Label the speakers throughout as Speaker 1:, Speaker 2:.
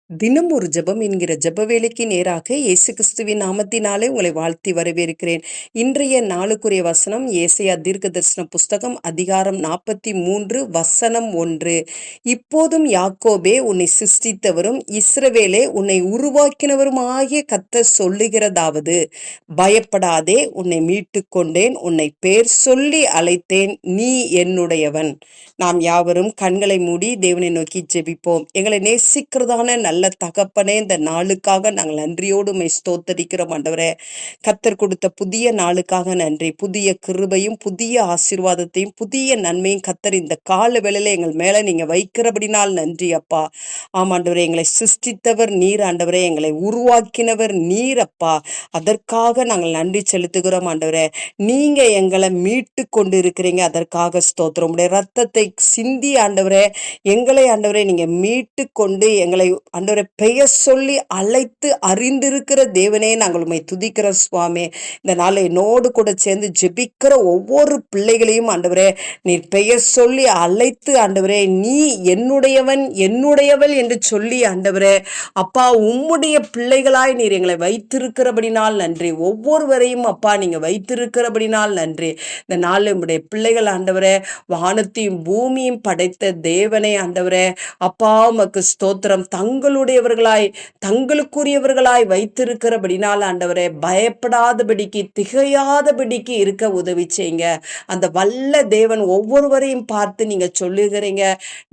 Speaker 1: தினம் ஒரு ஜெபம் என்கிற ஜெப வேலைக்கு நேராக இயேசு கிறிஸ்துவின் நாமத்தினாலே உங்களை வாழ்த்தி வரவேற்கிறேன். இன்றைய நாளுக்குரிய வசனம் ஏசாயா தீர்க்கதரிசன புஸ்தகம் அதிகாரம் 43 வசனம் 1. இப்போதும் யாக்கோபே உன்னை சிருஷ்டித்தவரும் இஸ்ரவேலே உன்னை உருவாக்கினவருமாகிய கர்த்தர் சொல்லுகிறதாவது, பயப்படாதே, உன்னை மீட்டு கொண்டேன், உன்னை பேர் சொல்லி அழைத்தேன், நீ என்னுடையவன். நாம் யாவரும் கண்களை மூடி தேவனை நோக்கி ஜெபிப்போம். எங்களை நேசிக்கிறதான நல்ல தகப்பனே, இந்த நாளுக்காக நாங்கள் நன்றியோடு உம்மை ஸ்தோத்தரிக்கிறோம் ஆண்டவரே. கர்த்தர் கொடுத்த புதிய நாளுக்காக நன்றி. புதிய கிருபையும் புதிய ஆசீர்வாதத்தையும் புதிய நன்மையும் கர்த்தர் இந்த கால வேளையில எங்கள் மேல நீங்க வைக்கிறபடினால் நன்றி அப்பா. ஆமாண்டவரே, எங்களை சிருஷ்டித்தவர் நீர் ஆண்டவரே, எங்களை உருவாக்கினவர் நீர் அப்பா. அதற்காக நாங்கள் நன்றி செலுத்துகிறோம் ஆண்டவரே. நீங்க எங்களை மீட்டு கொண்டு இருக்கிறீங்க, அதற்காக ஸ்தோத்திரம். உடைய ரத்தத்தை சிந்தி ஆண்டவரே, எங்களை ஆண்டவரே நீங்க மீட்டு கொண்டு எங்களை ஆண்டவரே பெயர் சொல்லி அழைத்து அறிந்திருக்கிற தேவனே, நாங்கள் உம்மை துதிக்கிற சுவாமி. இந்த நாளை என்னோடு கூட சேர்ந்து ஜெபிக்கிற ஒவ்வொரு பிள்ளைகளையும் ஆண்டவரே நீர் பெயர் சொல்லி அழைத்து ஆண்டவரே, நீ என்னுடையவன் என்னுடையவள் என்று சொல்லி ஆண்டவரே அப்பா உம்முடைய பிள்ளைகளாய் நீர் எங்களை வைத்திருக்கிறபடினால் நன்றி. ஒவ்வொருவரையும் அப்பா நீங்க வைத்திருக்கிறபடினால் நன்றி. இந்த நாள் உம்முடைய பிள்ளைகள் ஆண்டவரே, வானத்தையும் பூமியும் படைத்த தேவனே ஆண்டவரே அப்பா உமக்கு ஸ்தோத்திரம். தங்களுடையவர்களாய் தங்களுக்குரியவர்களாய் வைத்திருக்கிறபடினால் ஆண்டவரே, பயப்படாதபடிக்கு திகையாதபடிக்கு இருக்க உதவி செய்யுங்க. அந்த வல்ல தேவன் ஒவ்வொருவரையும் பார்த்து நீங்க சொல்லுகிறீங்க,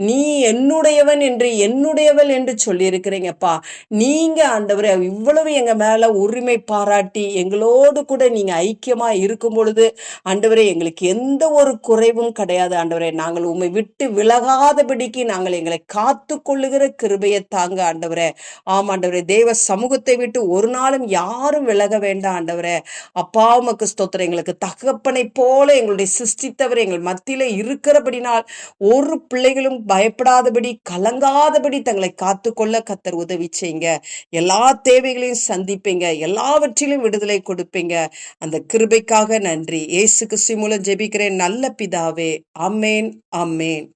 Speaker 1: நீ என்னுடையவன் என்று என்னுடையவள் என்று சொல்லியிருக்கிறீங்கப்பா. நீங்க ஆண்டவரே இவ்வளவு எங்க மேல உரிமை பாராட்டி எங்களோடு கூட நீங்க ஐக்கியமா இருக்கும் பொழுது ஆண்டவரே எங்களுக்கு எந்த ஒரு குறைவும் கிடையாது ஆண்டவரே. நாங்கள் உம்மை விட்டு விலகாதபடிக்கு நாங்கள் எங்களை காத்து கொள்ளுகிற கிருபையை தாங்க ஆண்டவரே. ஆமாண்டவரே, தேவ சமூகத்தை விட்டு ஒரு நாளும் யாரும் விலக வேண்டாம் ஆண்டவரே. அப்பா உமக்கு ஸ்தோத்திரம். எங்களுக்கு தகப்பனை போல எங்களுடைய சிருஷ்டித்தவர் எங்கள் மத்தியில இருக்கிறபடினால் ஒரு பிள்ளைகளும் பயப்படாதபடி கலங்காதபடி தங்களை காத்துக்கொள்ள கர்த்தர் உதவி செய்யுங்க. எல்லா தேவைகளையும் சந்திப்பீங்க, எல்லாவற்றிலும் விடுதலை கொடுப்பீங்க. அந்த கிருபைக்காக நன்றி. இயேசு கிறிஸ்து மூலம் ஜெபிக்கிறேன் நல்ல பிதாவே. ஆமென், ஆமென்.